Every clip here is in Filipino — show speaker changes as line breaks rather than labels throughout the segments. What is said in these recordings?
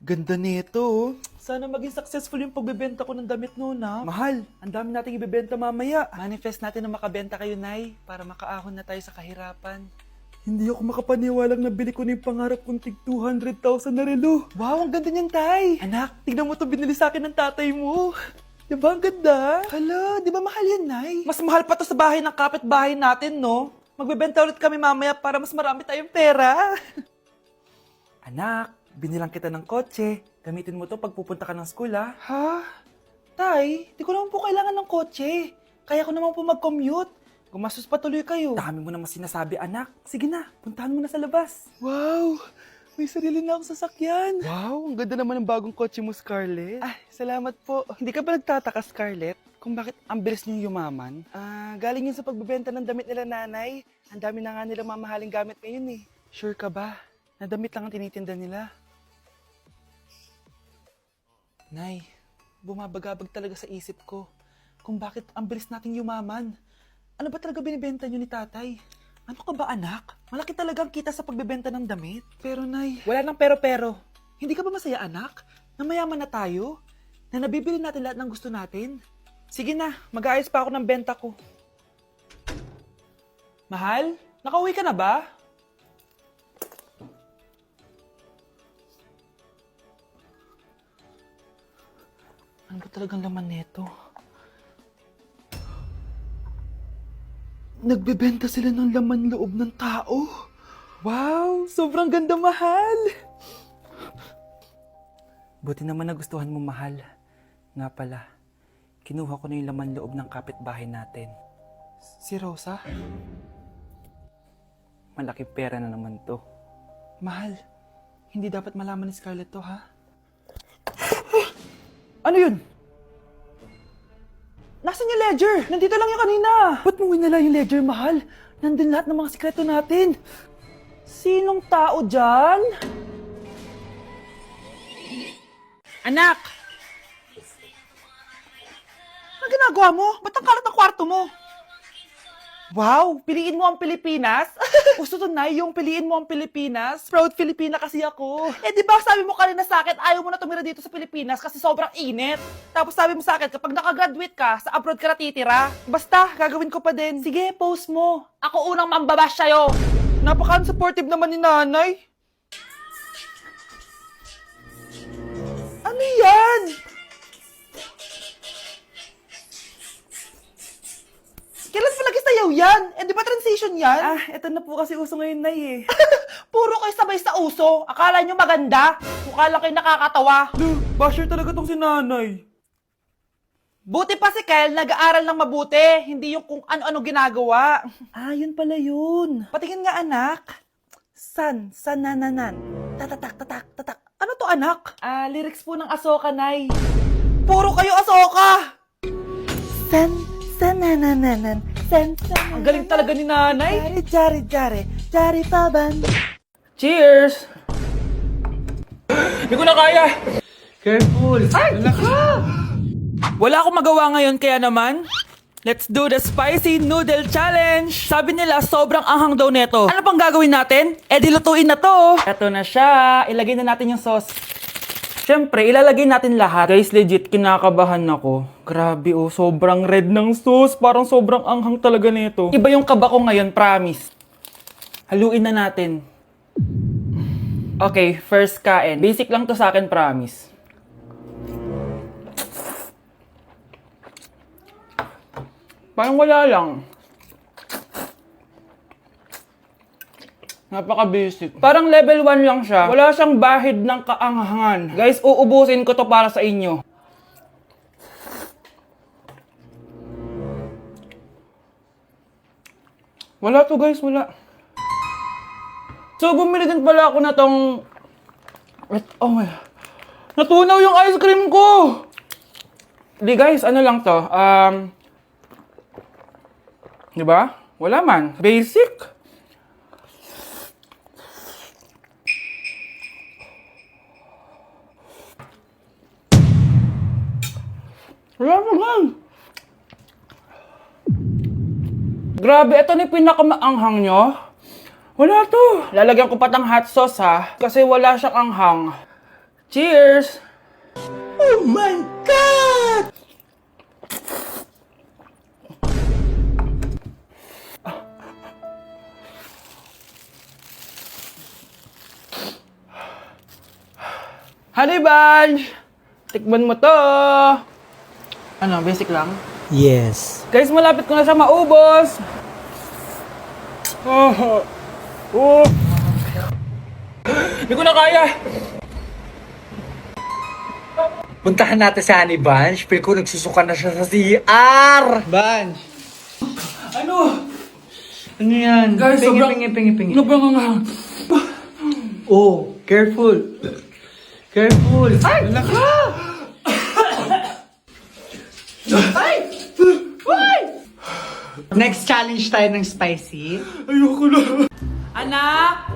Ganda nito, oh. Sana maging successful yung pagbebenta ko ng damit noon, ha? Mahal, ang dami nating ibebenta mamaya. Manifest natin na makabenta kayo, Nay, para makaahon na tayo sa kahirapan. Hindi ako makapaniwalang nabili ko na yung pangarap kong tig 200,000 na relo. Wow, ang ganda niyan, Tay. Anak, tignan mo to binili sa akin ng tatay mo. Diba ang ganda? Hala, di ba mahal yan, Nay? Mas mahal pa to sa bahay ng kapitbahay natin, no? Magbebenta ulit kami mamaya para mas marami tayong pera. Anak, binilang kita ng kotse. Gamitin mo to pag pupunta ka ng school, ha? Ha? Tay, di ko naman po kailangan ng kotse. Kaya ko naman po mag-commute. Gumastos pa tuloy kayo. Dami mo naman sinasabi, anak. Sige na, puntahan mo na sa labas. Wow! May sarili na akong sasakyan. Wow, ang ganda naman ng bagong kotse mo, Scarlett. Ah, salamat po. Hindi ka ba nagtataka, Scarlett, kung bakit ang bilis niyong yumaman? Galing yun sa pagbebenta ng damit nila, nanay. Ang dami na nga nila mamahaling gamit ngayon, eh. Sure ka ba? Na damit lang ang tinitinda nila? Nay, bumabagabag talaga sa isip ko kung bakit ang bilis nating yumaman. Ano ba talaga binibenta niyo ni tatay? Ano ka ba, anak? Malaki talagang kita sa pagbebenta ng damit. Pero, Nay, wala nang pero-pero. Hindi ka ba masaya, anak? Na mayaman na tayo? Na nabibili natin lahat ng gusto natin? Sige na, mag-aayos pa ako ng benta ko. Mahal, nakauwi ka na ba? Ano ba talagang laman neto? Nagbebenta sila ng laman loob ng tao. Wow, sobrang ganda, mahal. Buti naman nagustuhan mo, mahal. Nga pala, kinuha ko na yung laman loob ng kapitbahay natin. Si Rosa? Malaki pera na naman to. Mahal, hindi dapat malaman ni Scarlett to, ha? Ano yun? Nasaan yung ledger? Nandito lang yung kanina. Ba't mo winala yung ledger, mahal? Nandun lahat ng mga sikreto natin. Sinong tao dyan? Anak! Anong ginagawa mo? Ba't ang kalat ang kwarto mo? Wow! Piliin mo ang Pilipinas? Gusto to, Nay, yung piliin mo ang Pilipinas? Proud Filipina kasi ako. Eh, di ba sabi mo kanina sa akin, ayaw mo na tumira dito sa Pilipinas kasi sobrang init. Tapos sabi mo sa akin, kapag nakagraduate ka, sa abroad ka natitira. Basta, gagawin ko pa din. Sige, post mo. Ako unang mambabash sa'yo. Napaka-unsupportive naman ni nanay. Ano yan? Kailan pa lagi sayaw yan? Eh, di ba transition yan? Ah, eto na po kasi uso ngayon, Nay, eh. Puro kayo sabay sa uso. Akala nyo maganda. Mukha lang kayo nakakatawa. Basher talaga tong si nanay. Buti pa si Kyle, nag-aaral ng mabuti. Hindi yung kung ano-ano ginagawa. Ah, yun pala yun. Patingin nga, anak. Sanananan. Tatatak, tatak, tatak. Ano to, anak? Ah, lyrics po ng Asoka, Nay. Puro kayo Asoka! Sanananan. Ang galing talaga ni nanay. Jari paban. Cheers! Hindi ko na kaya.
Careful!
Ay! Wala akong magawa ngayon kaya naman, let's do the spicy noodle challenge! Sabi nila, sobrang anghang daw neto. Ano pang gagawin natin? Eh, dilutuin na to! Eto na siya. Ilagay na natin yung sauce. Siyempre, ilalagay natin lahat. Guys, legit, kinakabahan ako. Grabe, oh. Sobrang red ng sauce. Parang sobrang anghang talaga nito. Iba yung kaba ko ngayon, promise. Haluin na natin. Okay, first kain. Basic lang to sa akin, promise. Parang wala lang. Napaka-basic. Parang level 1 lang siya. Wala siyang bahid ng kaanghangan. Guys, uubusin ko to para sa inyo. Wala to, guys. Wala. So, bumili din pala ako na tong... Oh my... Natunaw yung ice cream ko! Di, guys. Ano lang to? Di ba? Wala man. Basic. Wala naman. Grabe, ito na yung pinakamaanghang nyo. Wala to. Lalagyan ko pa ng hot sauce, ha. Kasi wala siyang anghang. Cheers! Oh my God! Honey Bunch! Tikman mo to! Ano, basic lang?
Yes.
Guys, malapit ko na siya maubos! Oh! Oh! Hindi ko na kaya!
Puntahan natin si Honey Bunch. Feel ko nagsusuka na siya sa CR.
Bunch! Ano?
Ano yan?
Guys,
pingi.
Sobrang nga.
Oh, careful. Careful. Ay! Ay! Ay! Next challenge tayo ng spicy.
Ayoko na. Anak!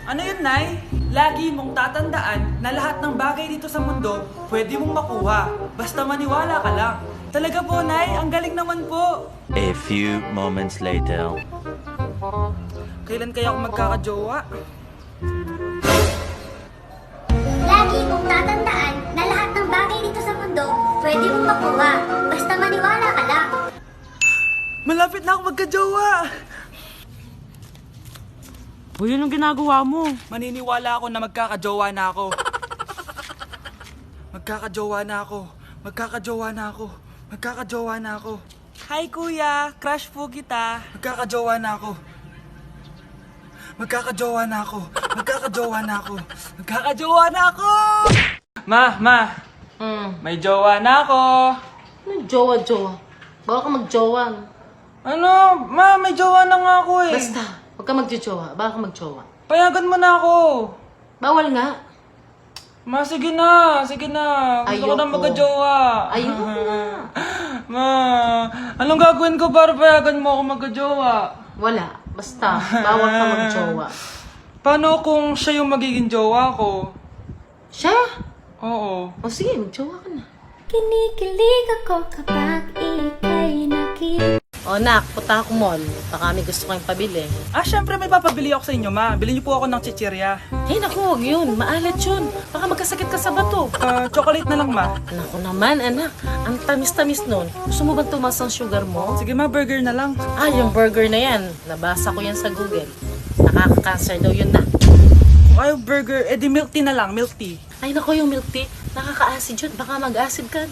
Ano yun, Nay? Lagi mong tatandaan na lahat ng bagay dito sa mundo pwede mong makuha. Basta maniwala ka lang. Talaga po, Nay. Ang galing naman po.
A few moments later.
Kailan kaya ako magkakajowa?
Lagi mong tatandaan na lahat ng bagay dito sa mundo pwede mong makuha. Basta maniwala ka lang.
Malapit na ako magkajowa!
Uy, yun ang ginagawa mo.
Maniniwala ako na magkakajowa na ako. Magkakajowa na ako. Magkakajowa na ako. Magkakajowa na ako. Hi, kuya. Crush po kita. Magkakajowa na ako. Magkakajowa na ako. Magkakajowa na ako. Magkakajowa na ako! Ma. May jowa na ako.
Ano jowa-jowa? Bawal ka magjowa.
Ano? Ma, may jowa na nga ako eh.
Basta, huwag ka magjowa. Bawal ka magjowa.
Payagan mo na ako.
Bawal nga.
Ma, sige na. Sige na. Gusto ko na
Ayoko.
magkajowa.
Ayoko na.
Ma, anong gagawin ko para payagan mo ako magkajowa?
Wala. Basta, bawal ka magjowa.
Paano kung siya yung magiging jowa ko?
Siya?
Oo.
O sige, magjowa ka na.
Kinikilig ako kapag ika'y nakita.
O nak, punta ako mall. Baka may gusto kang pabili.
Ah, syempre may papabili ako sa inyo, ma. Bilhin niyo po ako ng chichirya.
Hey, naku, huwag yun. Maalat yun. Baka magkasakit ka sa bato.
Chocolate na lang, ma.
Naku naman, anak. Ang tamis-tamis nun. Gusto mo bang tumas ang sugar mo?
Sige, ma, burger na lang.
Ah, yung burger na yan. Nabasa ko yan sa Google. Nakaka-cancer daw yun na.
Kung ayaw burger, edi milk tea na lang, milk tea.
Ay, naku, yung milk tea. Nakaka-acid yun. Baka mag-acid ka.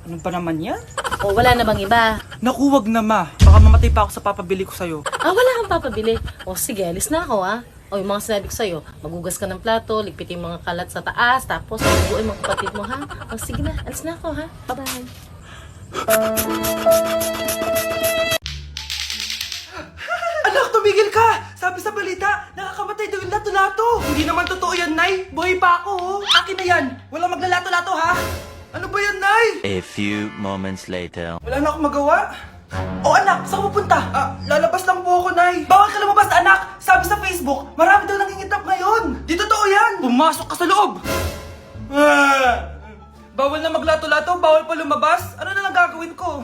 Ano pa naman yan?
O, wala na bang iba?
Naku, wag na, ma. Baka mamatay pa ako sa papabili ko sa'yo.
Ah, wala kang papabili. O, sige, alis na ako, ha? O, yung mga sinabi ko sa'yo, magugas ka ng plato, ligpitin yung mga kalat sa taas, tapos maguguin mga kapatid mo, ha? O, sige na, alis na ako, ha? Bye-bye.
Anak, tumigil ka! Sabi sa balita, nakakamatay daw yung lato-lato. Hindi naman totoo yan, Nay. Buhay pa ako, oh. Akin na yan. Walang maglalato-lato, ha? Ano ba yan, Nay?
A few moments later.
Wala na akong magawa. Oh, anak, saan ka pupunta? Lalabas lang po ako, Nay. Bawal ka lumabas, anak. Sabi sa Facebook, marami daw nangingitap ngayon. Di totoo yan. Pumasok ka sa loob. Bawal na maglato-lato, bawal pa lumabas. Ano na lang gagawin ko?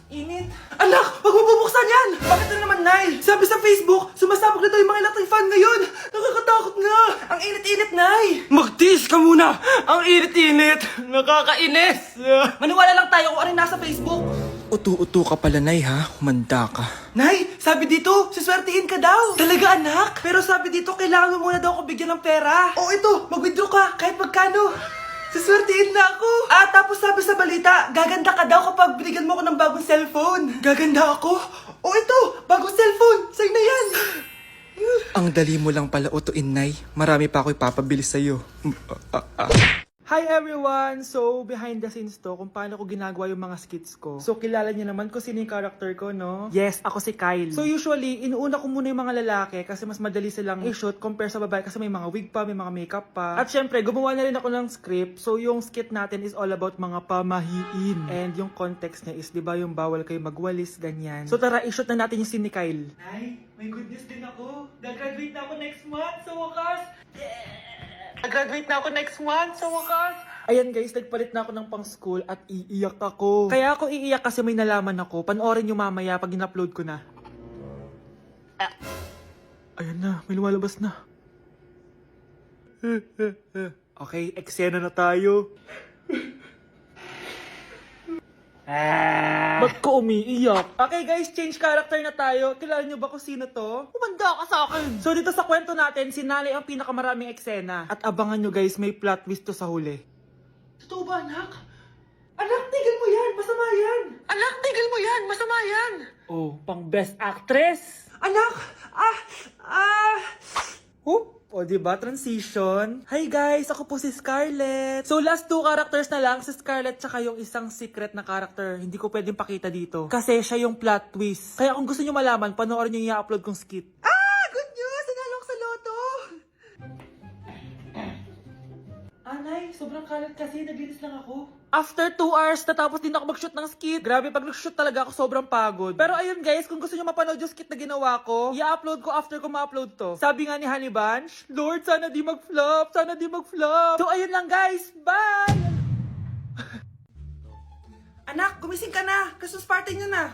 Init. Anak, wag mo bubuksan yan! Bakit na naman, Nay? Sabi sa Facebook, sumasabog na daw yung mga electric fan ngayon. Nakakatakot nga. Ang init-init, Nay. Magtiis ka muna. Ang init-init. Nakakainis. Maniwala lang tayo kung ano yung nasa Facebook.
Utu-utu ka pala, Nay, ha? Humanda ka.
Nay, sabi dito, siswertihin ka daw. Talaga, anak? Pero sabi dito, kailangan mo muna daw ako bigyan ng pera. O ito, mag-withdraw ka, kahit magkano. Siswertihin na ako. Tapos sabi sa balita, gaganda ka daw kapag binigyan mo ako ng bagong cellphone. Gaganda ako? O ito, bagong cellphone. Sa'yo na yan.
Ang dali mo lang pala utuin, Nay. Marami pa ako ipapabili sa'yo.
Hi everyone! So, behind the scenes to, kung paano ko ginagawa yung mga skits ko. So, kilala niyo naman kung sino yung character ko, no? Yes, ako si Kyle. So, usually, inuuna ko muna yung mga lalaki kasi mas madali silang i-shoot compare sa babae kasi may mga wig pa, may mga makeup pa. At syempre, gumawa na rin ako ng script. So, yung skit natin is all about mga pamahiin. And yung context niya is, di ba, yung bawal kayo magwalis, ganyan. So, tara, i-shoot na natin yung scene ni Kyle. Ay, may good news din ako. Gagraduate na ako next month sa wakas. Graduate na ako next month sa wakas. Ayan guys, nagpalit na ako ng pang-school at iiyak ako. Kaya ako iiyak kasi may nalaman ako. Panoorin nyo mamaya pag in-upload ko na. Ayan na, may lumalabas na. Okay, eksena na tayo. Ba't ko umiiyak? Okay guys, change character na tayo. Kilala niyo ba kung sino to? Umanda ka sa akin! So dito sa kwento natin, si Nali ang pinakamaraming eksena. At abangan nyo guys, may plot twist to sa huli. Totoo ba anak? Anak, tigil mo yan! Masama yan! Anak, tigil mo yan! Masama yan! Oh, pang best actress! Anak! O, diba? Transition. Hi guys! Ako po si Scarlett. So, last 2 characters na lang. Si Scarlett tsaka yung isang secret na character. Hindi ko pwedeng pakita dito. Kasi siya yung plot twist. Kaya kung gusto nyo malaman, panoorin nyo yung i-upload kong skit. Good news! Sinalok sa loto! Anay, sobrang kalat kasi. Naglinis lang ako. After 2 hours, natapos din ako mag-shoot ng skit. Grabe, pag nag-shoot talaga ako, sobrang pagod. Pero ayun guys, kung gusto nyo mapanood yung skit na ginawa ko, i-upload ko after ko ma-upload to. Sabi nga ni Honey Bunch, Lord, sana di mag-flop, sana di mag-flop. So ayun lang guys, bye! Anak, gumising ka na. Christmas party nyo na.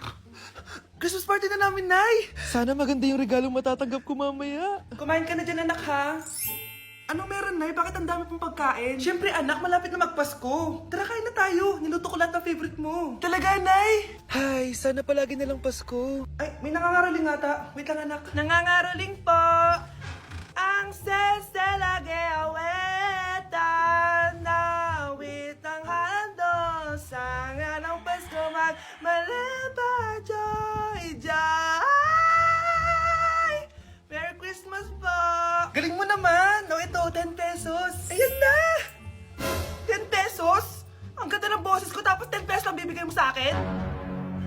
Christmas party na namin, Nay. Sana maganda yung regalong matatanggap ko mamaya. Kumain ka na dyan, anak, ha? Anong meron, Nay? Bakit ang dami pong pagkain? Siyempre, anak, malapit na magpasko. Tara, kain na tayo. Niluto ko lahat ng favorite mo. Talaga, Nay? Hay, sana palagi na lang Pasko. Ay, may nangangaraling ata. Wait lang, anak. Nangangaraling po. Ang seselage awetan na witang hando sa nga ng Pasko magmalaba joy joy. Merry Christmas po! Galing mo naman! No, ito, 10 pesos. Ayan na! 10 pesos? Ang ganda ng boses ko tapos 10 pesos lang bibigay mo sa akin?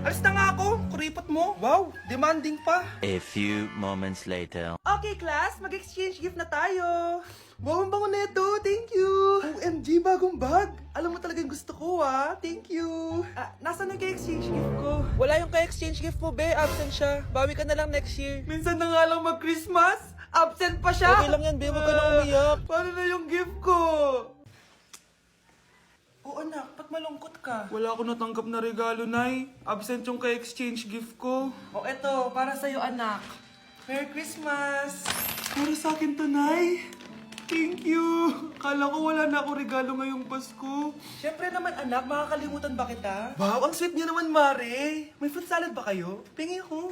Alis na nga ako, kuripot mo. Wow, demanding pa.
A few moments later.
Okay, class, mag-exchange gift na tayo. Wow, ang bango neto, thank you. OMG, bagong bag. Alam mo talaga yung gusto ko, ah. Thank you. Nasaan yung ka-exchange gift ko? Wala yung ka-exchange gift mo, be. Absent siya. Bawi ka na lang next year. Minsan na nga lang mag-Christmas. Absent pa siya. Okay lang yan, be. Huwag ka na umiyak. Paano na yung gift ko? Oo, anak. Ba't malungkot ka? Wala ako natanggap na regalo, Nay. Absent yung ka-exchange gift ko. O, eto. Para sa'yo, anak. Merry Christmas! Para sa akin to, Nay. Thank you! Kala ko wala na ako regalo ngayong Pasko. Siyempre naman, anak. Makakalimutan ba kita? Wow, ang sweet niyo naman, Mare. May fruit salad ba kayo? Pingi ko.